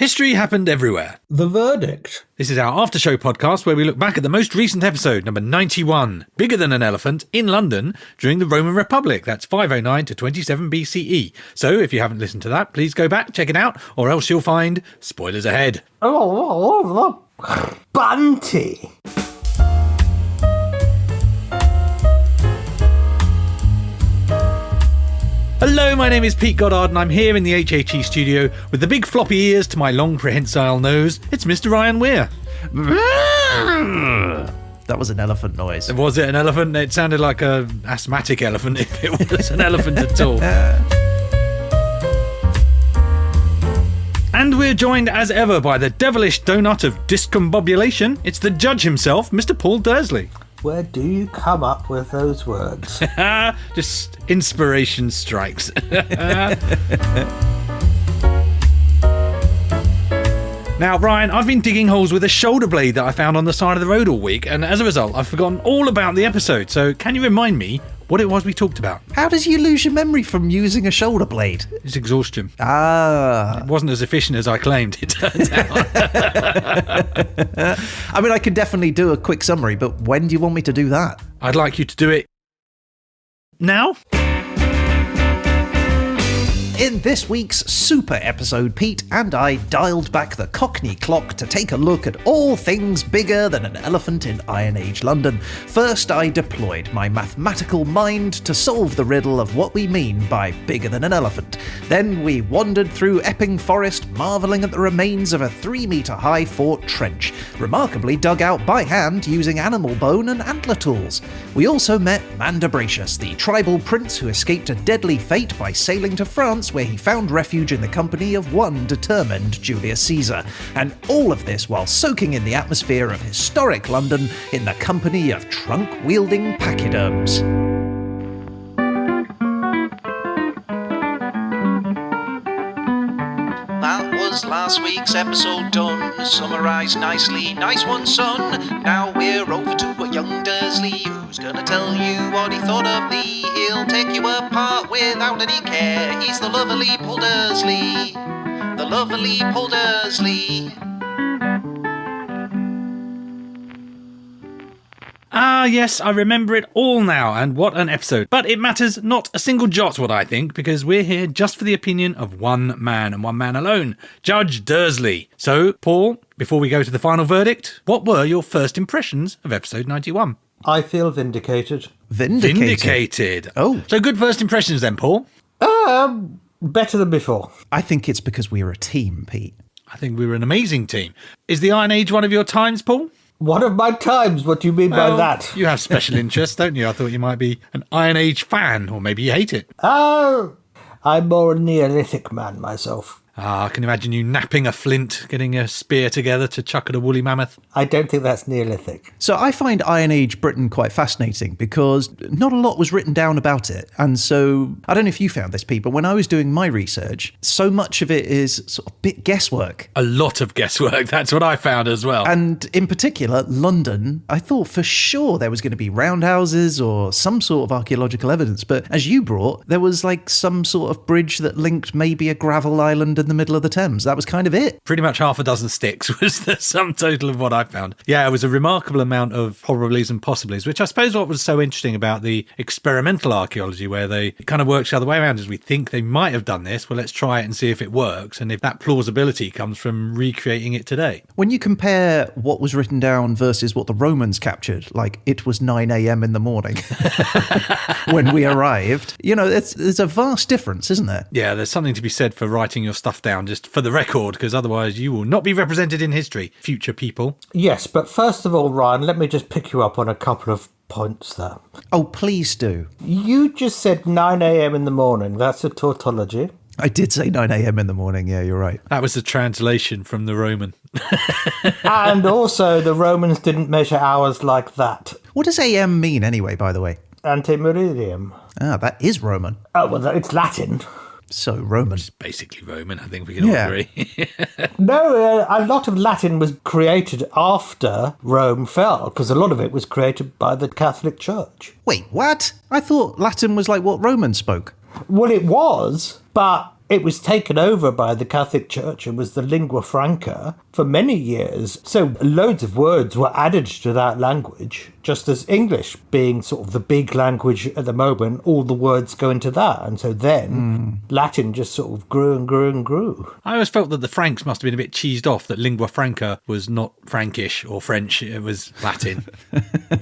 History happened everywhere. The verdict. This is our after-show podcast where we look back at the most recent episode, number 91, Bigger Than an Elephant, in London during the Roman Republic. That's 509 to 27 BCE. So if you haven't listened to that, please go back, check it out, or else you'll find spoilers ahead. Bunty. Hello, my name is Pete Goddard and I'm here in the HHE studio with the big floppy ears to my long prehensile nose. It's Mr. Ryan Weir. That was an elephant noise. Was it an elephant? It sounded like an asthmatic elephant if it was an elephant at all. And we're joined as ever by the devilish donut of discombobulation. It's the judge himself, Mr. Paul Dursley. Where do you come up with those words? Just inspiration strikes. Now, Ryan, I've been digging holes with a shoulder blade that I found on the side of the road all week, and as a result, I've forgotten all about the episode. So can you remind me what it was we talked about? How does you lose your memory from using a shoulder blade? It's exhaustion. Ah. It wasn't as efficient as I claimed, it turns out. I mean, I can definitely do a quick summary, but when do you want me to do that? I'd like you to do it now. In this week's super episode, Pete and I dialed back the Cockney clock to take a look at all things bigger than an elephant in Iron Age London. First, I deployed my mathematical mind to solve the riddle of what we mean by bigger than an elephant. Then we wandered through Epping Forest, marvelling at the remains of a 3-metre-high fort trench, remarkably dug out by hand using animal bone and antler tools. We also met Mandabratius, the tribal prince who escaped a deadly fate by sailing to France, where he found refuge in the company of one determined Julius Caesar. And all of this while soaking in the atmosphere of historic London in the company of trunk-wielding pachyderms. That was last week's episode done, summarised nicely. Nice one, son. Now we're over to a young Dursley, who's gonna tell you what he thought of thee. He'll take you apart without any care. He's the lovely Paul Dursley. The lovely Paul Dursley. Ah, yes, I remember it all now, and what an episode. But it matters not a single jot what I think, because we're here just for the opinion of one man, and one man alone, Judge Dursley. So, Paul, before we go to the final verdict, what were your first impressions of episode 91? I feel vindicated. Vindicated. Oh. So good first impressions then, Paul? Better than before. I think it's because we're a team, Pete. I think we were an amazing team. Is the Iron Age one of your times, Paul? One of my times, what do you mean by that? You have special interests, don't you? I thought you might be an Iron Age fan, or maybe you hate it. Oh, I'm more a Neolithic man myself. Ah, I can imagine you napping a flint, getting a spear together to chuck at a woolly mammoth. I don't think that's Neolithic. So I find Iron Age Britain quite fascinating because not a lot was written down about it. And so, I don't know if you found this, Pete, but when I was doing my research, so much of it is sort of bit guesswork. A lot of guesswork, that's what I found as well. And in particular, London, I thought for sure there was going to be roundhouses or some sort of archaeological evidence. But as you brought, there was like some sort of bridge that linked maybe a gravel island in the middle of the Thames. That was kind of it. Pretty much half a dozen sticks was the sum total of what I found. Yeah, it was a remarkable amount of probablys and possiblies, which I suppose what was so interesting about the experimental archaeology, where they kind of works the other way around, is we think they might have done this. Well, let's try it and see if it works. And if that plausibility comes from recreating it today. When you compare what was written down versus what the Romans captured, like it was 9 a.m. in the morning when we arrived, you know, there's a vast difference, isn't there? Yeah, there's something to be said for writing your stuff down just for the record, because otherwise you will not be represented in history, future people. Yes, but first of all, Ryan, let me just pick you up on a couple of points there. Oh, please do. You just said 9 a.m. in the morning. That's a tautology. I did say 9 a.m. in the morning. Yeah, you're right. That was the translation from the Roman. And also, the Romans didn't measure hours like that. What does a.m. mean anyway, by the way? Antemeridium. Ah, that is Roman. Oh, well, it's Latin. So Roman. It's basically Roman, I think we can all agree. No, a lot of Latin was created after Rome fell, because a lot of it was created by the Catholic Church. Wait, what? I thought Latin was like what Romans spoke. Well, it was, but it was taken over by the Catholic Church and was the lingua franca for many years. So loads of words were added to that language, just as English being sort of the big language at the moment, all the words go into that. And so then Latin just sort of grew and grew and grew. I always felt that the Franks must have been a bit cheesed off that lingua franca was not Frankish or French, it was Latin.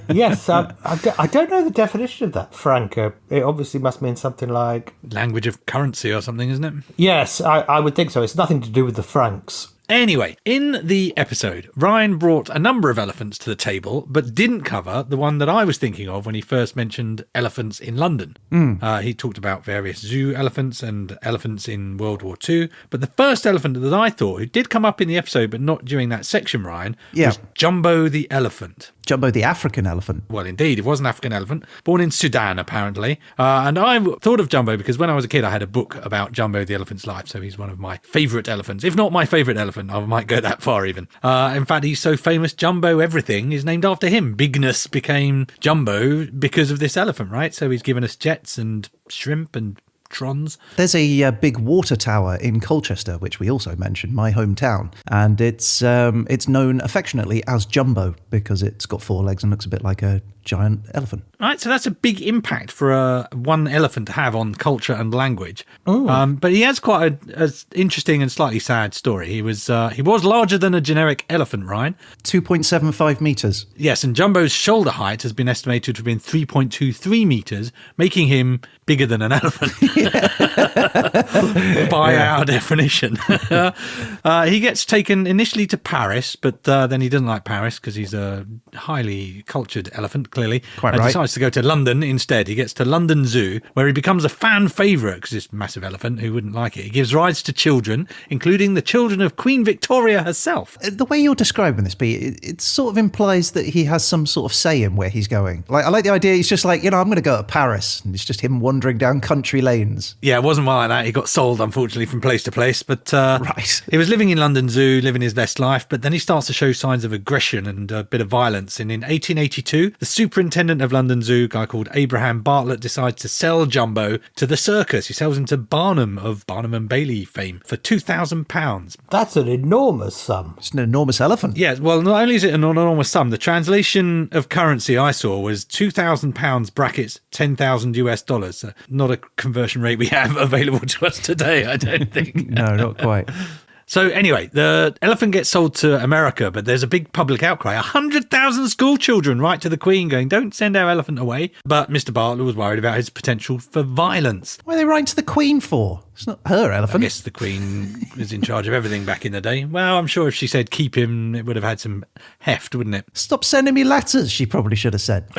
Yes, I don't know the definition of that, franca. It obviously must mean something like... Language of currency or something, isn't it? Yes, I would think so. It's nothing to do with the Franks. Anyway, in the episode, Ryan brought a number of elephants to the table, but didn't cover the one that I was thinking of when he first mentioned elephants in London. He talked about various zoo elephants and elephants in World War II, but the first elephant that I thought, who did come up in the episode, but not during that section, Ryan, was Jumbo the elephant. Jumbo the African elephant. Well, indeed, it was an African elephant, born in Sudan, apparently. And I thought of Jumbo because when I was a kid, I had a book about Jumbo the elephant's life. So he's one of my favourite elephants, if not my favourite elephant. I might go that far even. In fact, he's so famous, Jumbo everything is named after him. Bigness became Jumbo because of this elephant, right? So he's given us jets and shrimp and trons. There's a big water tower in Colchester, which we also mentioned, my hometown, and it's known affectionately as Jumbo because it's got 4 legs and looks a bit like a giant elephant. Right, so that's a big impact for one elephant to have on culture and language. But he has quite a interesting and slightly sad story. He was larger than a generic elephant, Ryan. 2.75 metres. Yes, and Jumbo's shoulder height has been estimated to have been 3.23 metres, making him bigger than an elephant by our definition. He gets taken initially to Paris, but then he doesn't like Paris because he's a highly cultured elephant, clearly. Quite and right. Decides to go to London instead. He gets to London Zoo, where he becomes a fan favourite because this massive elephant, who wouldn't like it? He gives rides to children, including the children of Queen Victoria herself. The way you're describing this, Pete, it sort of implies that he has some sort of say in where he's going. Like, I like the idea he's just like, I'm going to go to Paris, and it's just him wandering down country lanes. Yeah, it wasn't like that. He got sold, unfortunately, from place to place. But right. He was living in London Zoo, living his best life, but then he starts to show signs of aggression and a bit of violence. And in 1882, the superintendent of London Zoo, a guy called Abraham Bartlett, decides to sell Jumbo to the circus. He sells him to Barnum of Barnum and Bailey fame for £2,000. That's an enormous sum. It's an enormous elephant. Yeah, well, not only is it an enormous sum, the translation of currency I saw was £2,000 brackets 10,000 US dollars. So not a conversion rate we have available to us today, I don't think. No, not quite. So anyway, the elephant gets sold to America, but there's a big public outcry. 100,000 school children write to the Queen going, don't send our elephant away. But Mr. Bartlett was worried about his potential for violence. What are they writing to the Queen for? It's not her elephant. I guess the Queen was in charge of everything back in the day. Well, I'm sure if she said keep him, it would have had some heft, wouldn't it? Stop sending me letters, she probably should have said.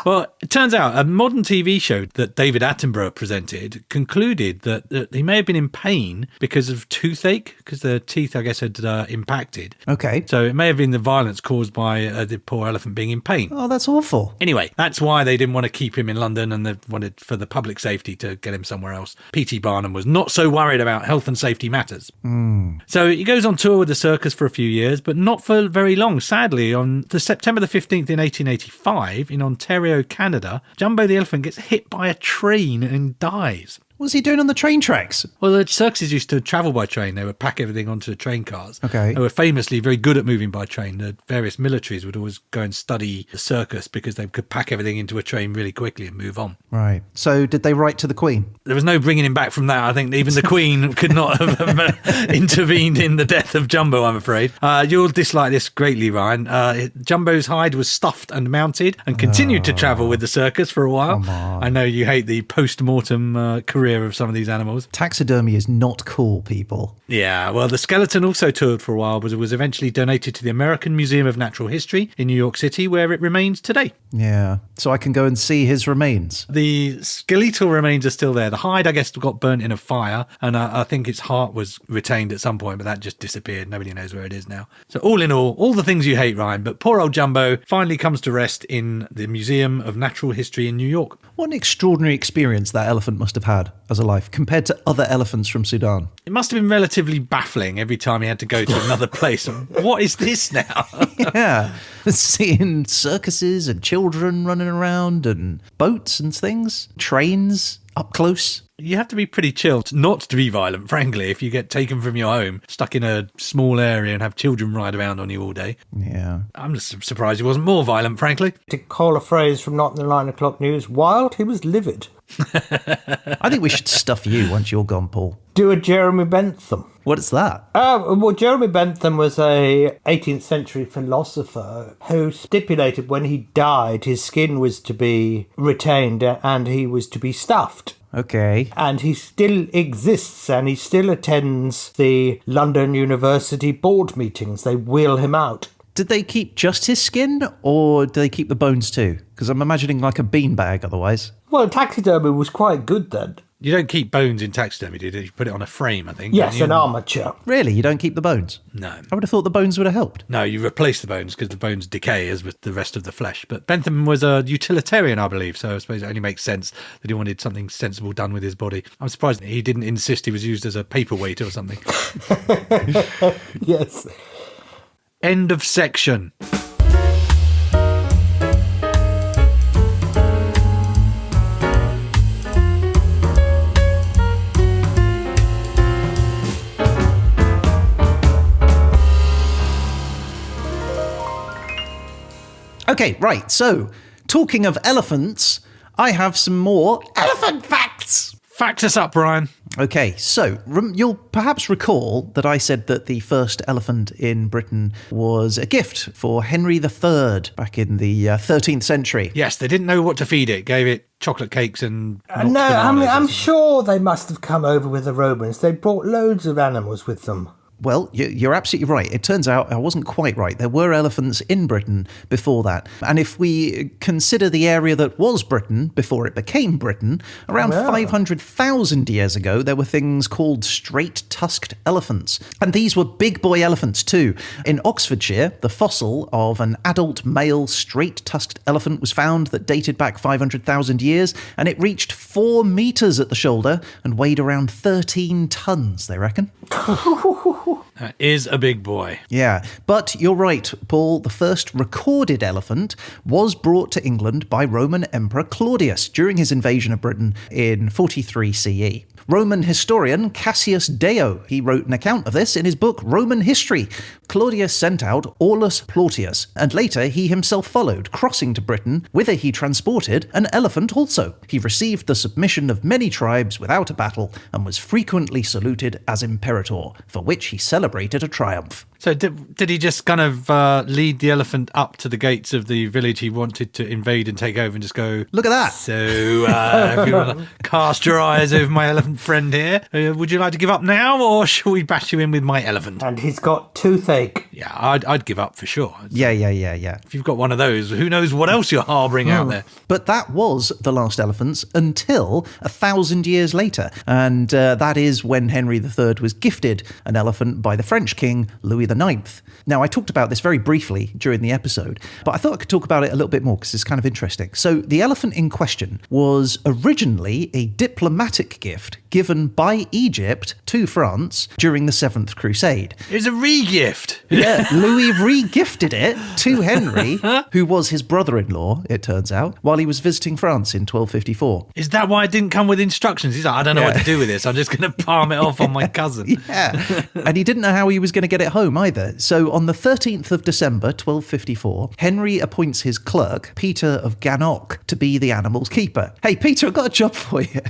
Well, it turns out a modern TV show that David Attenborough presented concluded that he may have been in pain because of toothache, because the teeth, I guess, had impacted. Okay. So it may have been the violence caused by the poor elephant being in pain. Oh, that's awful. Anyway, that's why they didn't want to keep him in London and they wanted for the public safety to get him somewhere else. P.T. Barnum was not so worried about health and safety matters. So he goes on tour with the circus for a few years, but not for very long. Sadly, on September the 15th in 1885, in Ontario, Canada, Jumbo the elephant gets hit by a train and dies. What's he doing on the train tracks? Well, the circuses used to travel by train. They would pack everything onto the train cars. Okay. They were famously very good at moving by train. The various militaries would always go and study the circus because they could pack everything into a train really quickly and move on. Right. So did they write to the Queen? There was no bringing him back from that. I think even the Queen could not have intervened in the death of Jumbo, I'm afraid. You'll dislike this greatly, Ryan. Jumbo's hide was stuffed and mounted and continued to travel with the circus for a while. Come on. I know you hate the post-mortem career of some of these animals. Taxidermy is not cool, people. Yeah, well, the skeleton also toured for a while, but it was eventually donated to the American Museum of Natural History in New York City, where it remains today. Yeah. So I can go and see his remains. The skeletal remains are still there. The hide, I guess, got burnt in a fire, and I think its heart was retained at some point, but that just disappeared. Nobody knows where it is now. So all in all the things you hate, Ryan, but poor old Jumbo finally comes to rest in the Museum of Natural History in New York. What an extraordinary experience that elephant must have had. as a life compared to other elephants from Sudan? It must have been relatively baffling every time he had to go to another place. What is this now? Yeah. Seeing circuses and children running around and boats and things, trains up close. You have to be pretty chilled not to be violent, frankly, if you get taken from your home, stuck in a small area and have children ride around on you all day. Yeah. I'm just surprised he wasn't more violent, frankly. To call a phrase from Not in the 9 o'clock news, wild, he was livid. I think we should stuff you once you're gone, Paul. Do a Jeremy Bentham. What's that? Well, Jeremy Bentham was a 18th century philosopher who stipulated when he died, his skin was to be retained and he was to be stuffed. Okay. And he still exists and he still attends the London University board meetings. They wheel him out. Did they keep just his skin or do they keep the bones too? Because I'm imagining like a beanbag otherwise. Well, taxidermy was quite good then. You don't keep bones in taxidermy, do you? You put it on a frame, I think. Yes, an armature. Really? You don't keep the bones? No. I would have thought the bones would have helped. No, you replace the bones because the bones decay as with the rest of the flesh. But Bentham was a utilitarian, I believe, so I suppose it only makes sense that he wanted something sensible done with his body. I'm surprised that he didn't insist he was used as a paperweight or something. Yes. End of section. Okay, right. So, talking of elephants, I have some more elephant facts. Fact us up, Brian. Okay, so you'll perhaps recall that I said that the first elephant in Britain was a gift for Henry III back in the 13th century. Yes, they didn't know what to feed it. Gave it chocolate cakes and No, I'm sure they must have come over with the Romans. They brought loads of animals with them. Well, you're absolutely right. It turns out I wasn't quite right. There were elephants in Britain before that. And if we consider the area that was Britain before it became Britain, around 500,000 years ago, there were things called straight-tusked elephants. And these were big boy elephants too. In Oxfordshire, the fossil of an adult male straight-tusked elephant was found that dated back 500,000 years, and it reached 4 meters at the shoulder and weighed around 13 tons, they reckon. That is a big boy. Yeah, but you're right, Paul. The first recorded elephant was brought to England by Roman Emperor Claudius during his invasion of Britain in 43 CE. Roman historian Cassius Dio, he wrote an account of this in his book Roman History. Claudius sent out Aulus Plautius, and later he himself followed, crossing to Britain, whither he transported an elephant also. He received the submission of many tribes without a battle, and was frequently saluted as imperator, for which he celebrated a triumph. So did he just kind of lead the elephant up to the gates of the village he wanted to invade and take over and just go, Look at that! So, if you want to cast your eyes over my elephant friend here, would you like to give up now, or shall we bash you in with my elephant? And he's got toothache. Yeah, I'd give up for sure. Yeah. If you've got one of those, who knows what else you're harbouring out there. But that was the last elephants until 1,000 years later. And that is when Henry III was gifted an elephant by the French king, Louis IX. Now, I talked about this very briefly during the episode, but I thought I could talk about it a little bit more because it's kind of interesting. So the elephant in question was originally a diplomatic gift given by Egypt to France during the Seventh Crusade. It's a re-gift. Yeah, Louis re-gifted it to Henry, who was his brother-in-law, it turns out, while he was visiting France in 1254. Is that why it didn't come with instructions? He's like, I don't know what to do with this. I'm just going to palm it off on my cousin. Yeah, and he didn't know how he was going to get it home either. So on the 13th of December, 1254, Henry appoints his clerk, Peter of Gannock, to be the animal's keeper. Hey, Peter, I've got a job for you.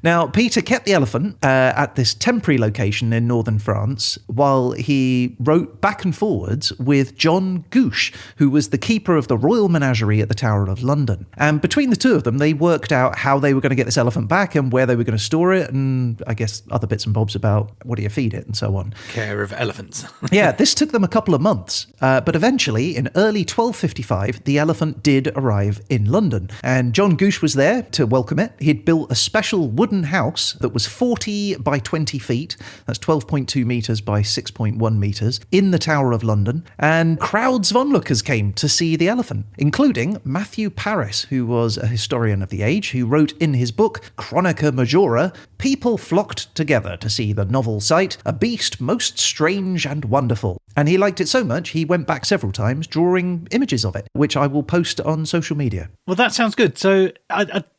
Now, Peter kept the elephant at this temporary location in northern France while he wrote back and forwards with John Gooch, who was the keeper of the Royal Menagerie at the Tower of London. And between the two of them, they worked out how they were going to get this elephant back and where they were going to store it, and I guess other bits and bobs about what do you feed it and so on. Care of elephants. Yeah, this took them a couple of months, but eventually, in early 1255, the elephant did arrive in London, and John Gooch was there to welcome it. He'd built a special wooden house that was 40 by 20 feet, that's 12.2 metres by 6.1 metres, in the Tower of London, and crowds of onlookers came to see the elephant, including Matthew Paris, who was a historian of the age, who wrote in his book, Chronica Majora, "People flocked together to see the novel sight, a beast most strange and wonderful." And he liked it so much, he went back several times drawing images of it, which I will post on social media. Well, that sounds good. So,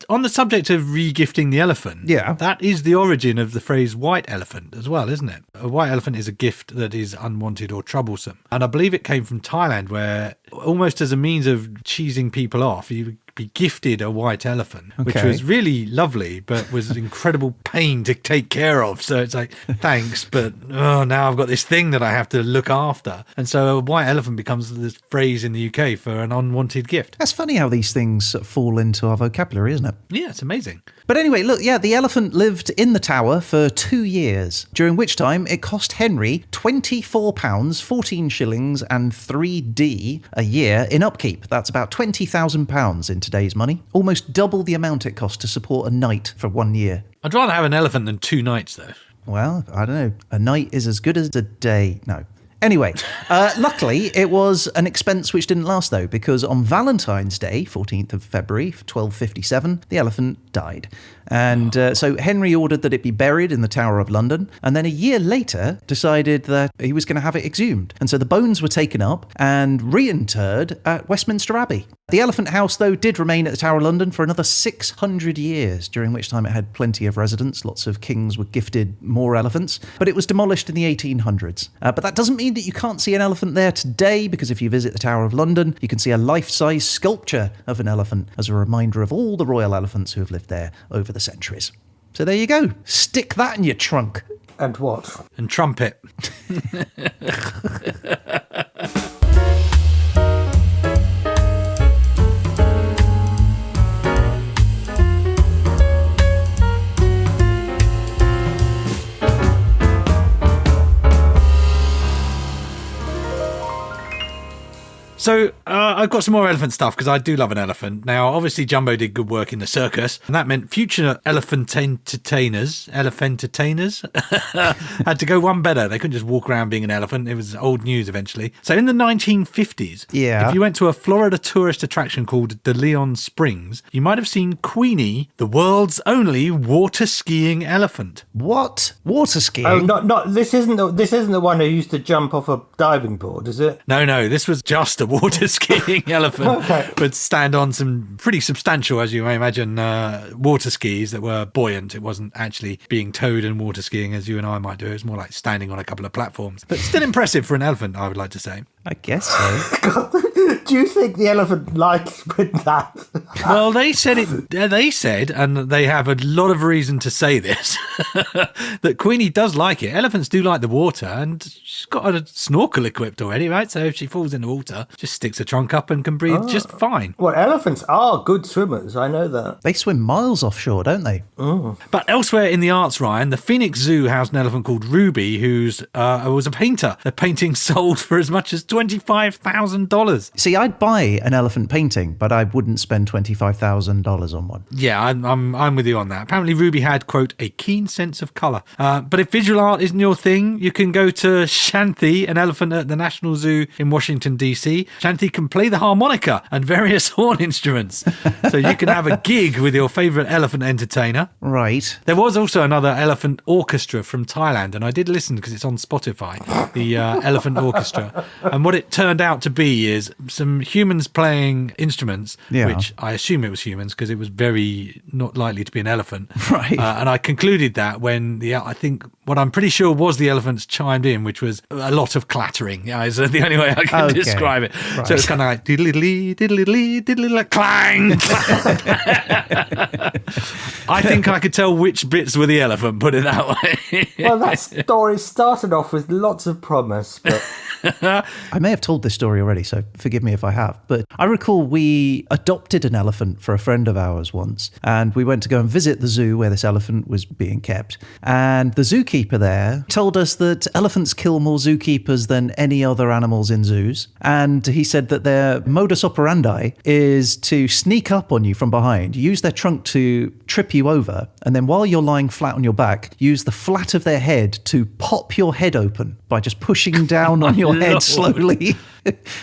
on the subject of regifting the elephant, Yeah. that is the origin of the phrase white elephant as well, isn't it? A white elephant is a gift that is unwanted or troublesome. And I believe it came from Thailand, where almost as a means of cheesing people off, you would be gifted a white elephant, which Okay. was really lovely, but was an incredible pain to take care of. So it's like, thanks, but now I've got this thing that I have to look after. And so a white elephant becomes this phrase in the UK for an unwanted gift. That's funny how these things fall into our vocabulary, isn't it? Yeah, it's amazing. But anyway, look, yeah, the elephant lived in the tower for 2 years, during which time it cost Henry £24, 14 shillings and 3d a year in upkeep. That's about £20,000 in today's money. Almost double the amount it cost to support a knight for 1 year. I'd rather have an elephant than 2 nights, though. Well, I don't know. A night is as good as a day. No. Anyway, luckily, it was an expense which didn't last, though, because on Valentine's Day, 14th of February, 1257, the elephant died. And so Henry ordered that it be buried in the Tower of London, and then a year later decided that he was going to have it exhumed. And so the bones were taken up and reinterred at Westminster Abbey. The elephant house, though, did remain at the Tower of London for another 600 years, during which time it had plenty of residents. Lots of kings were gifted more elephants, but it was demolished in the 1800s. But that doesn't mean that you can't see an elephant there today, because if you visit the Tower of London, you can see a life-size sculpture of an elephant as a reminder of all the royal elephants who have lived there over the centuries. So there you go. Stick that in your trunk. And what? And trumpet. So I've got some more elephant stuff because I do love an elephant. Now, obviously, Jumbo did good work in the circus, and that meant future elephant entertainers had to go one better. They couldn't just walk around being an elephant. It was old news eventually. So in the 1950s, Yeah. if you went to a Florida tourist attraction called De Leon Springs, you might have seen Queenie, the world's only water skiing elephant. What? Water skiing? Oh, not this isn't the one who used to jump off a diving board, is it? No, this was just a water skiing elephant, Okay. but stand on some pretty substantial, as you may imagine, water skis that were buoyant. It wasn't actually being towed and water skiing as you and I might do. It was more like standing on a couple of platforms, but still impressive for an elephant, I would like to say. I guess so. Do you think the elephant likes with that? Well, they said, and they have a lot of reason to say this, that Queenie does like it. Elephants do like the water, and she's got a snorkel equipped already, right? So if she falls in the water, just sticks her trunk up and can breathe just fine. Well, elephants are good swimmers, I know that. They swim miles offshore, don't they? But elsewhere in the arts, Ryan, the Phoenix Zoo housed an elephant called Ruby, who was a painter. The painting sold for as much as $25,000. See, I'd buy an elephant painting, but I wouldn't spend $25,000 on one. Yeah, I'm with you on that. Apparently Ruby had, quote, a keen sense of colour. But if visual art isn't your thing, you can go to Shanthi, an elephant at the National Zoo in Washington, D.C. Shanthi can play the harmonica and various horn instruments. So you can have a gig with your favourite elephant entertainer. Right. There was also another elephant orchestra from Thailand, and I did listen because it's on Spotify, the elephant orchestra. And what it turned out to be is some humans playing instruments, Yeah. which I assume it was humans because it was very not likely to be an elephant. Right. And I concluded that when I think what I'm pretty sure was the elephants chimed in, which was a lot of clattering. Yeah, is the only way I can Okay. describe it. Right. So it's kind of like diddly diddly diddly clang. I think I could tell which bits were the elephant, put it that way. Well, that story started off with lots of promise, but I may have told this story already, so forgive me if I have. But I recall we adopted an elephant for a friend of ours once, and we went to go and visit the zoo where this elephant was being kept. And the zookeeper there told us that elephants kill more zookeepers than any other animals in zoos. And he said that their modus operandi is to sneak up on you from behind, use their trunk to trip you over, and then while you're lying flat on your back, use the flat of their head to pop your head open by just pushing down on your head slowly.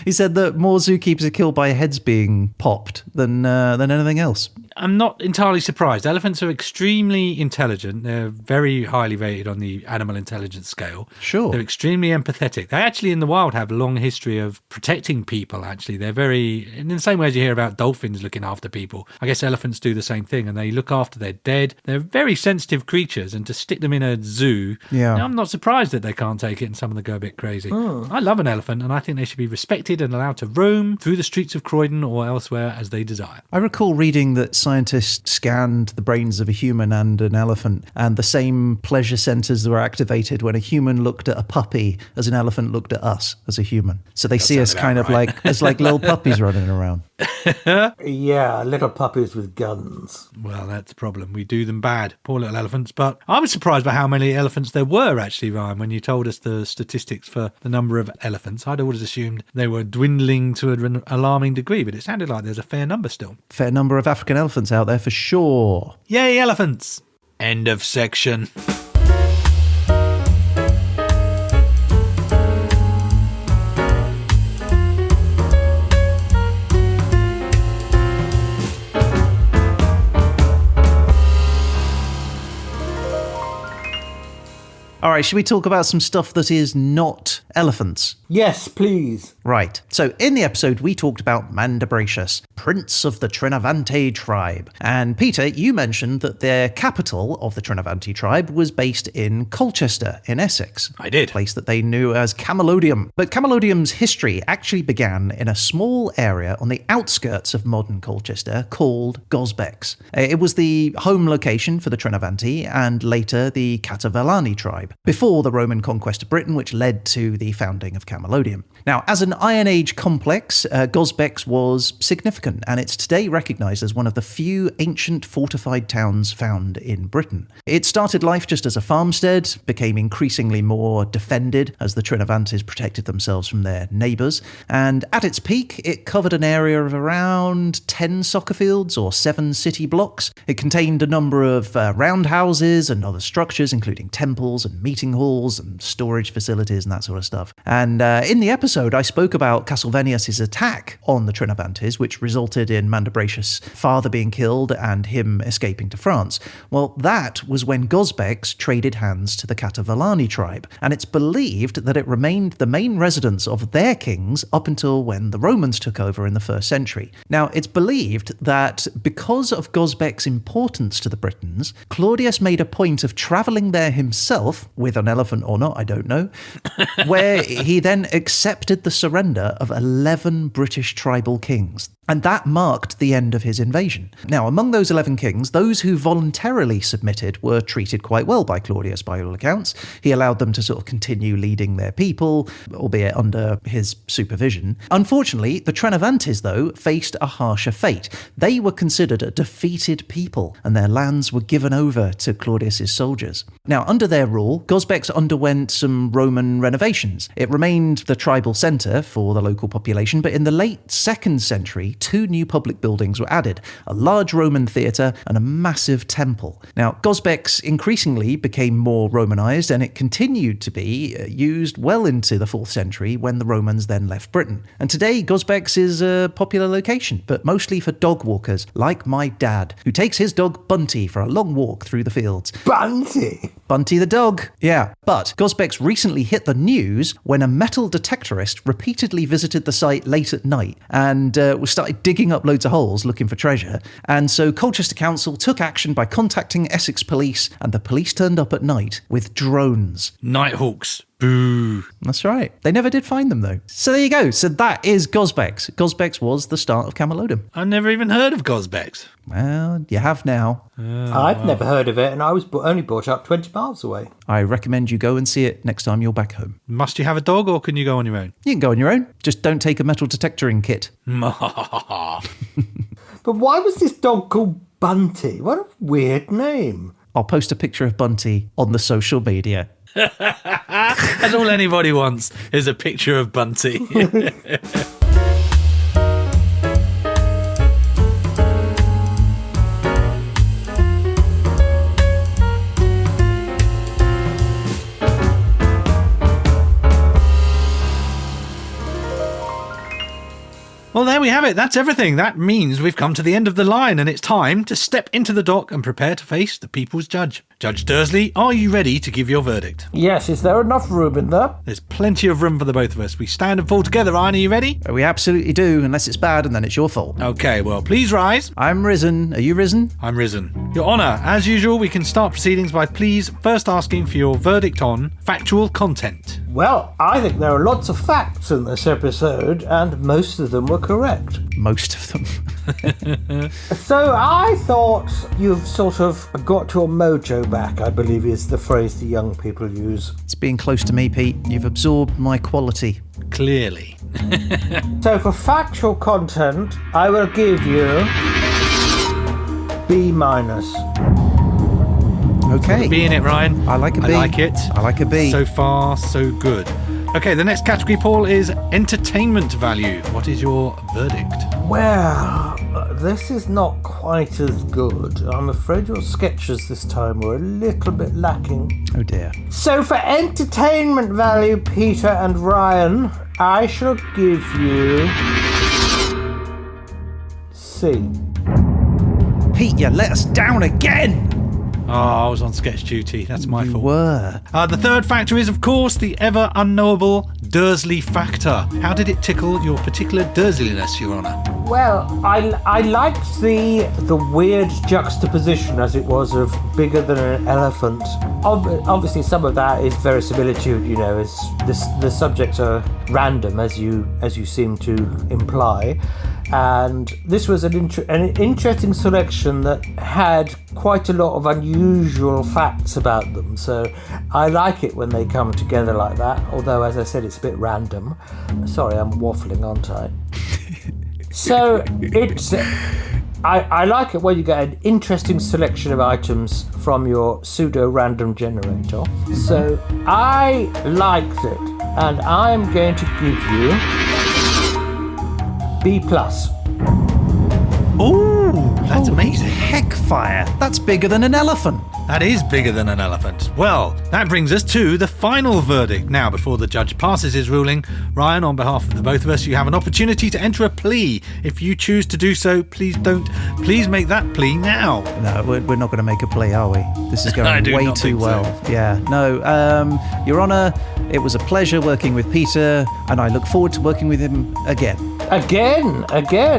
He said that more zookeepers are killed by heads being popped than anything else. I'm not entirely surprised. Elephants are extremely intelligent. They're very highly rated on the animal intelligence scale. Sure. They're extremely empathetic. They actually in the wild have a long history of protecting people, actually. They're very, in the same way as you hear about dolphins looking after people, I guess elephants do the same thing, and they look after their dead. They're very sensitive creatures, and to stick them in a zoo, I'm not surprised that they can't take it and some of them go a bit crazy. I love an elephant, and I think they should be respected and allowed to roam through the streets of Croydon or elsewhere as they desire. I recall reading that scientists scanned the brains of a human and an elephant, and the same pleasure centers were activated when a human looked at a puppy as an elephant looked at us as a human. So they see us kind of like as like little puppies running around. Yeah, little puppies with guns. Well, that's the problem. We do them bad. Poor little elephants. But I was surprised by how many elephants there were, actually, Ryan, when you told us the statistics for the number of elephants. I'd always assumed they were dwindling to an alarming degree, but it sounded like there's a fair number still. Fair number of African elephants out there for sure. Yay, elephants! End of section. All right, should we talk about some stuff that is not elephants? Yes, please. Right. So in the episode, we talked about Mandabracius, prince of the Trinavante tribe. And Peter, you mentioned that their capital of the Trinavante tribe was based in Colchester in Essex. I did. A place that they knew as Camalodium. But Camalodium's history actually began in a small area on the outskirts of modern Colchester called Gosbecks. It was the home location for the Trinavante and later the Catervellani tribe, before the Roman conquest of Britain, which led to the founding of Camalodium. Now, as an Iron Age complex, Gosbecks was significant, and it's today recognised as one of the few ancient fortified towns found in Britain. It started life just as a farmstead, became increasingly more defended as the Trinavantes protected themselves from their neighbours, and at its peak, it covered an area of around 10 soccer fields or 7 city blocks. It contained a number of roundhouses and other structures, including temples and meeting halls and storage facilities and that sort of stuff. And in the episode, I spoke about Castlevanius' attack on the Trinavantes, which resulted in Mandabracius' father being killed and him escaping to France. Well, that was when Gosbecks traded hands to the Catervellani tribe, and it's believed that it remained the main residence of their kings up until when the Romans took over in the 1st century. Now, it's believed that because of Gosbecks' importance to the Britons, Claudius made a point of travelling there himself, with an elephant or not, I don't know, where he then accepted the surrender of 11 British tribal kings. And that marked the end of his invasion. Now, among those 11 kings, those who voluntarily submitted were treated quite well by Claudius, by all accounts. He allowed them to sort of continue leading their people, albeit under his supervision. Unfortunately, the Trinavantes, though, faced a harsher fate. They were considered a defeated people, and their lands were given over to Claudius's soldiers. Now, under their rule, Gosbecks underwent some Roman renovations. It remained the tribal centre for the local population, but in the late 2nd century, 2 new public buildings were added, a large Roman theatre and a massive temple. Now, Gosbecks increasingly became more Romanised, and it continued to be used well into the 4th century when the Romans then left Britain. And today, Gosbecks is a popular location, but mostly for dog walkers, like my dad, who takes his dog Bunty for a long walk through the fields. Bunty? Bunty the dog. Yeah. But Gosbecks recently hit the news when a metal detectorist repeatedly visited the site late at night and started digging up loads of holes looking for treasure. And so Colchester Council took action by contacting Essex Police, and the police turned up at night with drones. Nighthawks. Boo. That's right. They never did find them, though. So there you go. So that is Gosbecks. Gosbecks was the start of Camelodon. I've never even heard of Gosbecks. Well, you have now. I've never heard of it, and I was only brought up 20 miles away. I recommend you go and see it next time you're back home. Must you have a dog, or can you go on your own? You can go on your own. Just don't take a metal detectoring kit. But why was this dog called Bunty? What a weird name. I'll post a picture of Bunty on the social media. That's all anybody wants, is a picture of Bunty. Well, there we have it. That's everything. That means we've come to the end of the line, and it's time to step into the dock and prepare to face the people's judge. Judge Dursley, are you ready to give your verdict? Yes, is there enough room in there? There's plenty of room for the both of us. We stand and fall together. Ryan, are you ready? We absolutely do, unless it's bad and then it's your fault. Okay, well, please rise. I'm risen. Are you risen? I'm risen. Your Honour, as usual, we can start proceedings by please first asking for your verdict on factual content. Well, I think there are lots of facts in this episode, and most of them were correct. Most of them. So I thought you've sort of got your mojo back, I believe is the phrase the young people use. It's being close to me, Pete. You've absorbed my quality. Clearly. So for factual content, I will give you B-. Okay. B in it, Ryan. I like a B. I like it. I like a B. So far, so good. Okay, the next category, Paul, is entertainment value. What is your verdict? Well, this is not quite as good. I'm afraid your sketches this time were a little bit lacking. Oh dear. So for entertainment value, Peter and Ryan, I shall give you C. Pete, you let us down again! Oh, I was on sketch duty. That's my You fault. were. The third factor is, of course, the ever unknowable Dursley factor. How did it tickle your particular Dursleyness, Your Honour? Well, I liked the weird juxtaposition, as it was, of bigger than an elephant. Obviously, some of that is verisimilitude, you know, as the subjects are random, as you seem to imply. And this was an interesting selection that had quite a lot of unusual facts about them. So I like it when they come together like that, although, as I said, it's a bit random. Sorry, I'm waffling, aren't I? So it's... I like it when you get an interesting selection of items from your pseudo-random generator. So I liked it, and I'm going to give you B+. Ooh, that's amazing. Heck fire. That's bigger than an elephant. That is bigger than an elephant. Well, that brings us to the final verdict. Now, before the judge passes his ruling, Ryan, on behalf of the both of us, you have an opportunity to enter a plea. If you choose to do so, please make that plea now. No, we're not going to make a plea, are we? This is going way too well. So. Yeah, no. Your Honour, it was a pleasure working with Peter, and I look forward to working with him again. Again?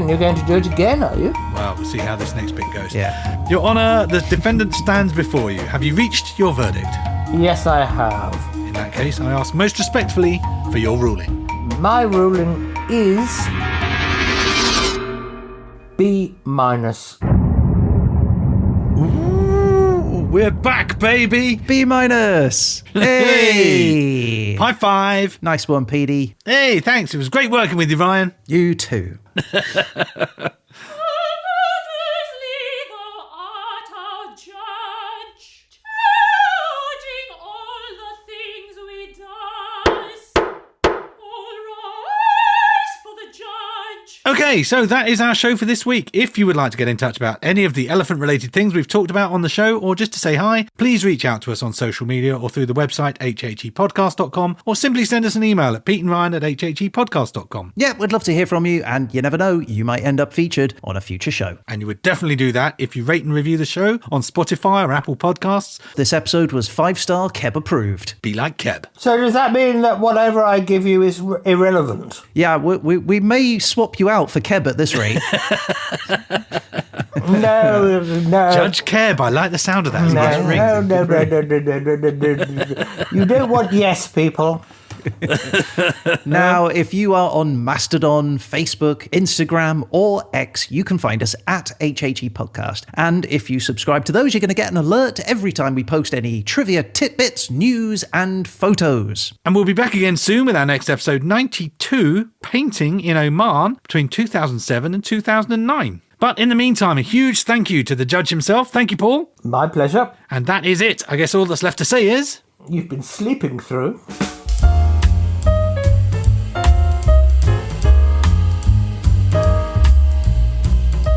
You're going to do it again, are you? Well, we'll see how this next bit goes. Yeah. Your Honour, the defendant stands before you. Have you reached your verdict? Yes, I have. In that case, I ask most respectfully for your ruling. My ruling is B-. Ooh, we're back, baby. B-. Hey! High five. Nice one, Petey. Hey, thanks. It was great working with you, Ryan. You too. Okay, so that is our show for this week. If you would like to get in touch about any of the elephant-related things we've talked about on the show, or just to say hi, please reach out to us on social media or through the website hhepodcast.com, or simply send us an email at peteandryan@hhepodcast.com. Yeah, we'd love to hear from you, and you never know, you might end up featured on a future show. And you would definitely do that if you rate and review the show on Spotify or Apple Podcasts. This episode was 5-star Keb approved. Be like Keb. So does that mean that whatever I give you is irrelevant? Yeah, we may swap you out for Keb at this rate. No, no. Judge Kerb, I like the sound of that. It's a nice ring. No. You don't want yes, people. Now, if you are on Mastodon, Facebook, Instagram, or X, you can find us at HHE Podcast. And if you subscribe to those, you're going to get an alert every time we post any trivia tidbits, news, and photos. And we'll be back again soon with our next episode 92, Painting in Oman, between 2007 and 2009. But in the meantime, a huge thank you to the judge himself. Thank you, Paul. My pleasure. And that is it. I guess all that's left to say is... You've been sleeping through.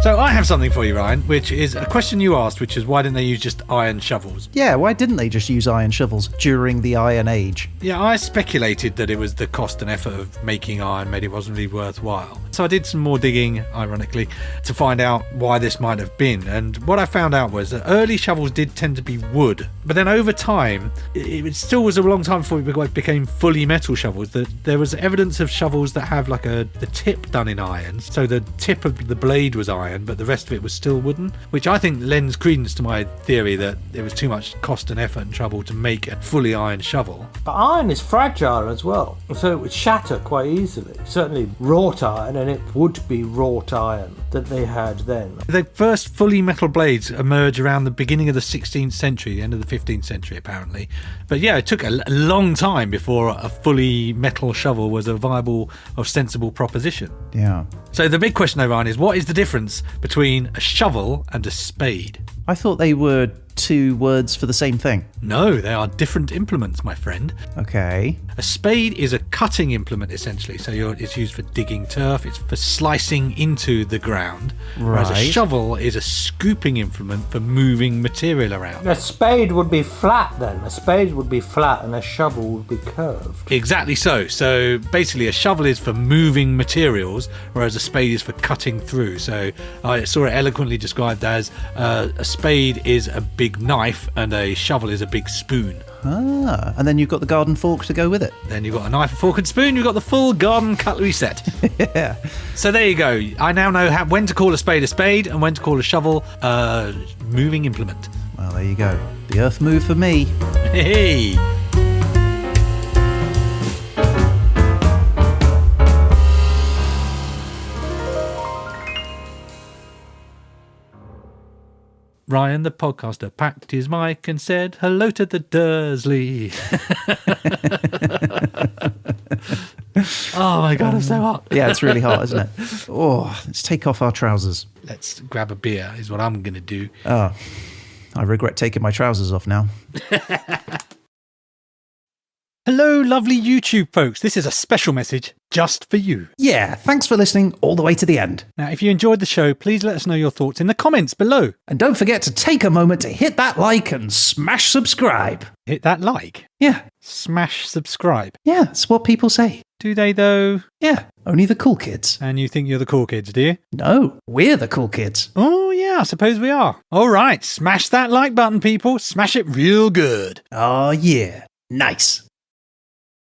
So I have something for you, Ryan, which is a question you asked, which is why didn't they use just iron shovels? Yeah, why didn't they just use iron shovels during the Iron Age? Yeah, I speculated that it was the cost and effort of making iron made it wasn't really worthwhile. So I did some more digging, ironically, to find out why this might have been. And what I found out was that early shovels did tend to be wood. But then over time, it still was a long time before it became fully metal shovels. There was evidence of shovels that have like the tip done in iron. So the tip of the blade was iron, but the rest of it was still wooden, which I think lends credence to my theory that it was too much cost and effort and trouble to make a fully iron shovel. But iron is fragile as well, so it would shatter quite easily. Certainly wrought iron, and it would be wrought iron that they had then. The first fully metal blades emerged around the beginning of the 16th century, the end of the 15th century apparently. But yeah, it took a long time before a fully metal shovel was a viable or sensible proposition. Yeah. So the big question, Ryan, is what is the difference between a shovel and a spade? I thought they were two words for the same thing. No, they are different implements, my friend. Okay. A spade is a cutting implement, essentially. So it's used for digging turf, it's for slicing into the ground. Whereas a Right. shovel is a scooping implement for moving material around. A spade would be flat then. A spade would be flat and a shovel would be curved. Exactly so. So basically a shovel is for moving materials, whereas a spade is for cutting through. So I saw it eloquently described as a spade is a big knife and a shovel is a big spoon. Ah, and then you've got the garden fork to go with it. Then you've got a knife, a fork and spoon, you've got the full garden cutlery set. Yeah. So there you go. I now know when to call a spade and when to call a shovel a moving implement. Well, there you go. The earth moved for me. Hey! Ryan, the podcaster, packed his mic and said hello to the Dursley. Oh my God, I'm so hot. Yeah, it's really hot, isn't it? Oh, let's take off our trousers. Let's grab a beer is what I'm going to do. Oh, I regret taking my trousers off now. Hello, lovely YouTube folks. This is a special message just for you. Yeah, thanks for listening all the way to the end. Now, if you enjoyed the show, please let us know your thoughts in the comments below. And don't forget to take a moment to hit that like and smash subscribe. Hit that like. Yeah, Smash subscribe. yeah, it's what people say. Do they though? Yeah, only the cool kids. And you think you're the cool kids, do you? No, we're the cool kids. Oh yeah, I suppose we are. All right, smash that like button, people. Smash it real good. Oh yeah, nice.